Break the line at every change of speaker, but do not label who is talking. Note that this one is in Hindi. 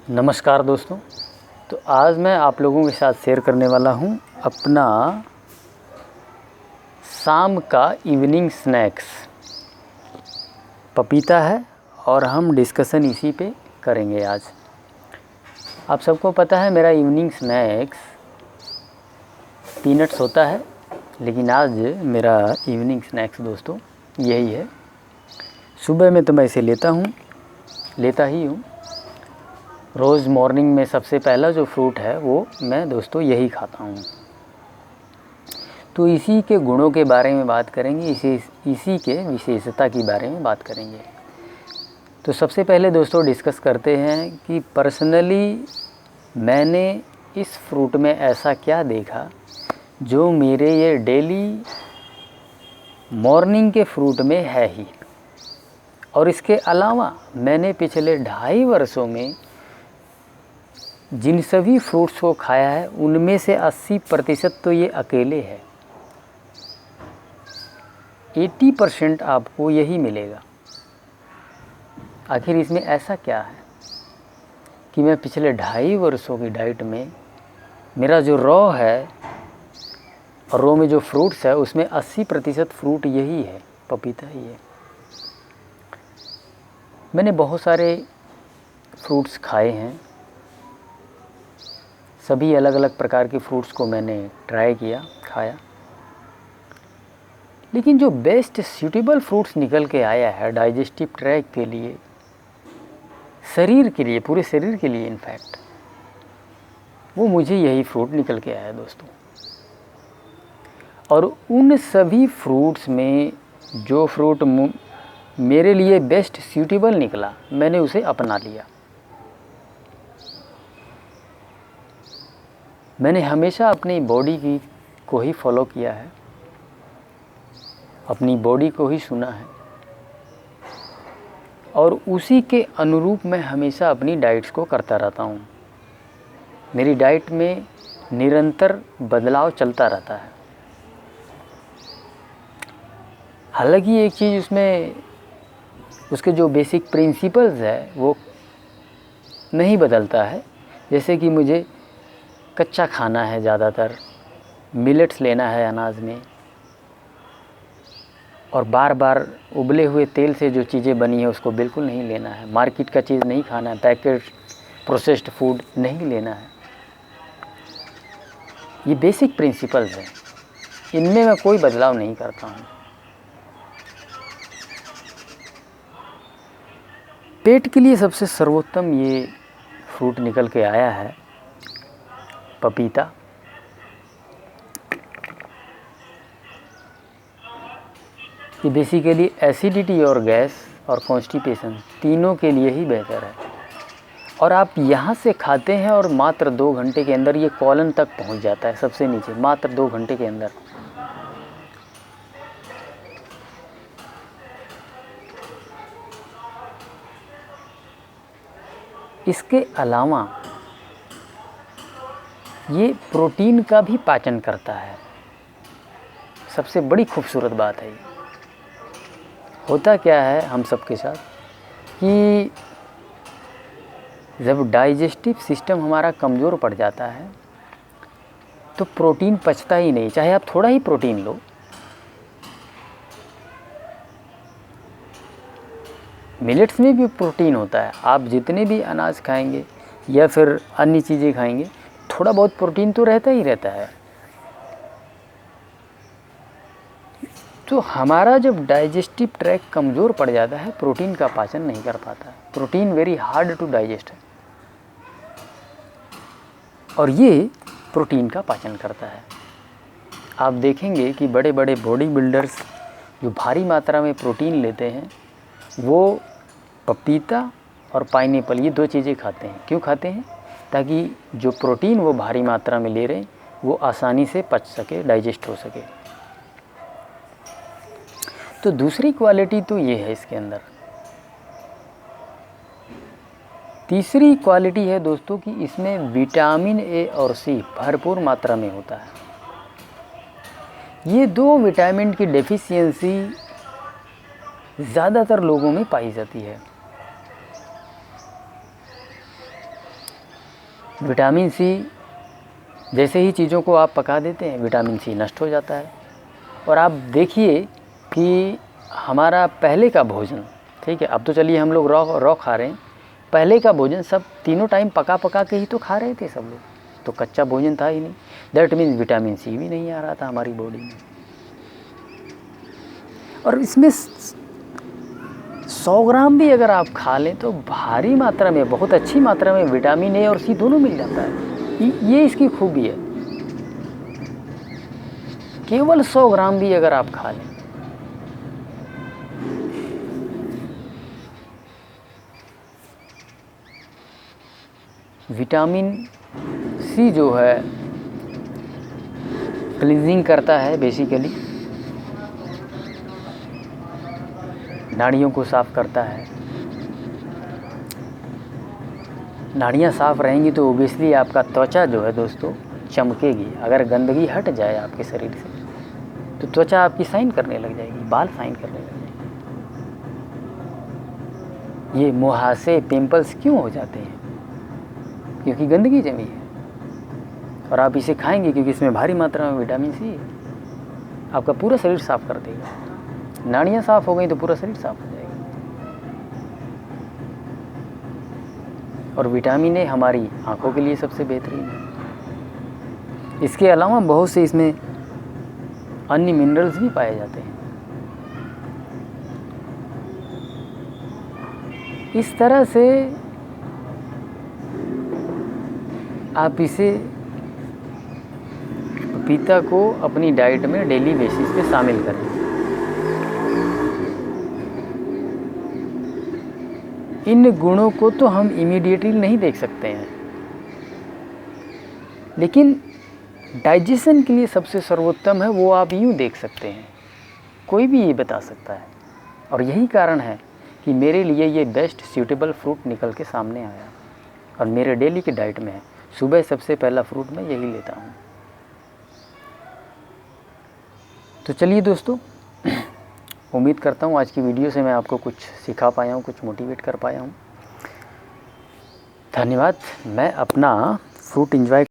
नमस्कार दोस्तों। तो आज मैं आप लोगों के साथ शेयर करने वाला हूं अपना शाम का इवनिंग स्नैक्स। पपीता है और हम डिस्कशन इसी पे करेंगे आज। आप सबको पता है मेरा इवनिंग स्नैक्स पीनट्स होता है, लेकिन आज मेरा इवनिंग स्नैक्स दोस्तों यही है। सुबह में तो मैं इसे लेता ही हूँ। रोज़ मॉर्निंग में सबसे पहला जो फ्रूट है वो मैं दोस्तों यही खाता हूँ। तो इसी के गुणों के बारे में बात करेंगे, इसी के विशेषता की बारे में बात करेंगे। तो सबसे पहले दोस्तों डिस्कस करते हैं कि पर्सनली मैंने इस फ्रूट में ऐसा क्या देखा जो मेरे ये डेली मॉर्निंग के फ्रूट में है ही। और इसके अलावा मैंने पिछले 2.5 वर्षों में जिन सभी फ्रूट्स को खाया है उनमें से 80% तो ये अकेले है। 80% आपको यही मिलेगा। आखिर इसमें ऐसा क्या है कि मैं पिछले 2.5 वर्षों की डाइट में मेरा जो रॉ है और रॉ में जो फ्रूट्स है उसमें 80% फ्रूट यही है, पपीता ही है। मैंने बहुत सारे फ्रूट्स खाए हैं, सभी अलग अलग प्रकार के फ्रूट्स को मैंने ट्राई किया, खाया, लेकिन जो बेस्ट सूटेबल फ्रूट्स निकल के आया है डाइजेस्टिव ट्रैक के लिए, शरीर के लिए, पूरे शरीर के लिए इनफैक्ट, वो मुझे यही फ्रूट निकल के आया दोस्तों। और उन सभी फ्रूट्स में जो फ्रूट मेरे लिए बेस्ट सूटेबल निकला मैंने उसे अपना लिया। मैंने हमेशा अपनी बॉडी को ही फॉलो किया है, अपनी बॉडी को ही सुना है और उसी के अनुरूप मैं हमेशा अपनी डाइट्स को करता रहता हूँ। मेरी डाइट में निरंतर बदलाव चलता रहता है। हालांकि एक चीज़ उसमें उसके जो बेसिक प्रिंसिपल्स है वो नहीं बदलता है। जैसे कि मुझे कच्चा खाना है, ज़्यादातर मिलेट्स लेना है अनाज में, और बार बार उबले हुए तेल से जो चीज़ें बनी है उसको बिल्कुल नहीं लेना है। मार्केट का चीज़ नहीं खाना है, पैकेट प्रोसेस्ड फूड नहीं लेना है। ये बेसिक प्रिंसिपल्स हैं, इनमें मैं कोई बदलाव नहीं करता हूँ। पेट के लिए सबसे सर्वोत्तम ये फ्रूट निकल के आया है, पपीता। ये बेसिकली एसिडिटी और गैस और कॉन्स्टिपेशन तीनों के लिए ही बेहतर है। और आप यहाँ से खाते हैं और मात्र 2 घंटे के अंदर ये कॉलन तक पहुँच जाता है, सबसे नीचे, मात्र 2 घंटे के अंदर। इसके अलावा ये प्रोटीन का भी पाचन करता है। सबसे बड़ी खूबसूरत बात है ये। होता क्या है हम सबके साथ कि जब डाइजेस्टिव सिस्टम हमारा कमज़ोर पड़ जाता है तो प्रोटीन पचता ही नहीं, चाहे आप थोड़ा ही प्रोटीन लो। मिलेट्स में भी प्रोटीन होता है। आप जितने भी अनाज खाएंगे या फिर अन्य चीज़ें खाएंगे, थोड़ा बहुत प्रोटीन तो रहता ही रहता है। तो हमारा जब डाइजेस्टिव ट्रैक कमज़ोर पड़ जाता है, प्रोटीन का पाचन नहीं कर पाता। Protein very hard to digest है और ये प्रोटीन का पाचन करता है। आप देखेंगे कि बड़े बड़े बॉडी बिल्डर्स जो भारी मात्रा में प्रोटीन लेते हैं वो पपीता और पाइनएप्पल, ये 2 चीज़ें खाते हैं। क्यों खाते हैं? ताकि जो प्रोटीन वो भारी मात्रा में ले रहे हैं वो आसानी से पच सके, डाइजेस्ट हो सके। तो दूसरी क्वालिटी तो ये है इसके अंदर। तीसरी क्वालिटी है दोस्तों कि इसमें विटामिन ए और सी भरपूर मात्रा में होता है। ये 2 विटामिन की डेफिशिएंसी ज़्यादातर लोगों में पाई जाती है। विटामिन सी जैसे ही चीज़ों को आप पका देते हैं विटामिन सी नष्ट हो जाता है। और आप देखिए कि हमारा पहले का भोजन, ठीक है, अब तो चलिए हम लोग रॉ खा रहे हैं, पहले का भोजन सब तीनों टाइम पका पका के ही तो खा रहे थे सब लोग, तो कच्चा भोजन था ही नहीं। दैट मीन्स विटामिन सी भी नहीं आ रहा था हमारी बॉडी में। और इसमें 100 ग्राम भी अगर आप खा लें तो भारी मात्रा में, बहुत अच्छी मात्रा में विटामिन ए और सी दोनों मिल जाता है। ये इसकी खूबी है। केवल 100 ग्राम भी अगर आप खा लें, विटामिन सी जो है क्लींजिंग करता है, बेसिकली नाड़ियों को साफ़ करता है। नाड़ियाँ साफ़ रहेंगी तो ओबियसली आपका त्वचा जो है दोस्तों चमकेगी। अगर गंदगी हट जाए आपके शरीर से तो त्वचा आपकी शाइन करने लग जाएगी, बाल शाइन करने लग जाएंगे। ये मुहासे, पिंपल्स क्यों हो जाते हैं? क्योंकि गंदगी जमी है। और आप इसे खाएंगे क्योंकि इसमें भारी मात्रा में विटामिन सी है। आपका पूरा शरीर साफ़ कर देगा। नाड़ियाँ साफ़ हो गई तो पूरा शरीर साफ़ हो जाएगा। और विटामिन ए हमारी आँखों के लिए सबसे बेहतरीन है। इसके अलावा बहुत से इसमें अन्य मिनरल्स भी पाए जाते हैं। इस तरह से आप इसे, पपीता को अपनी डाइट में डेली बेसिस पे शामिल करें। इन गुणों को तो हम इमीडिएटली नहीं देख सकते हैं, लेकिन डाइजेशन के लिए सबसे सर्वोत्तम है वो आप यूँ देख सकते हैं। कोई भी ये बता सकता है। और यही कारण है कि मेरे लिए ये बेस्ट सूटेबल फ्रूट निकल के सामने आया और मेरे डेली की डाइट में है। सुबह सबसे पहला फ्रूट मैं यही लेता हूँ। तो चलिए दोस्तों, उम्मीद करता हूँ आज की वीडियो से मैं आपको कुछ सिखा पाया हूँ, कुछ मोटिवेट कर पाया हूँ। धन्यवाद। मैं अपना फ्रूट एंजॉय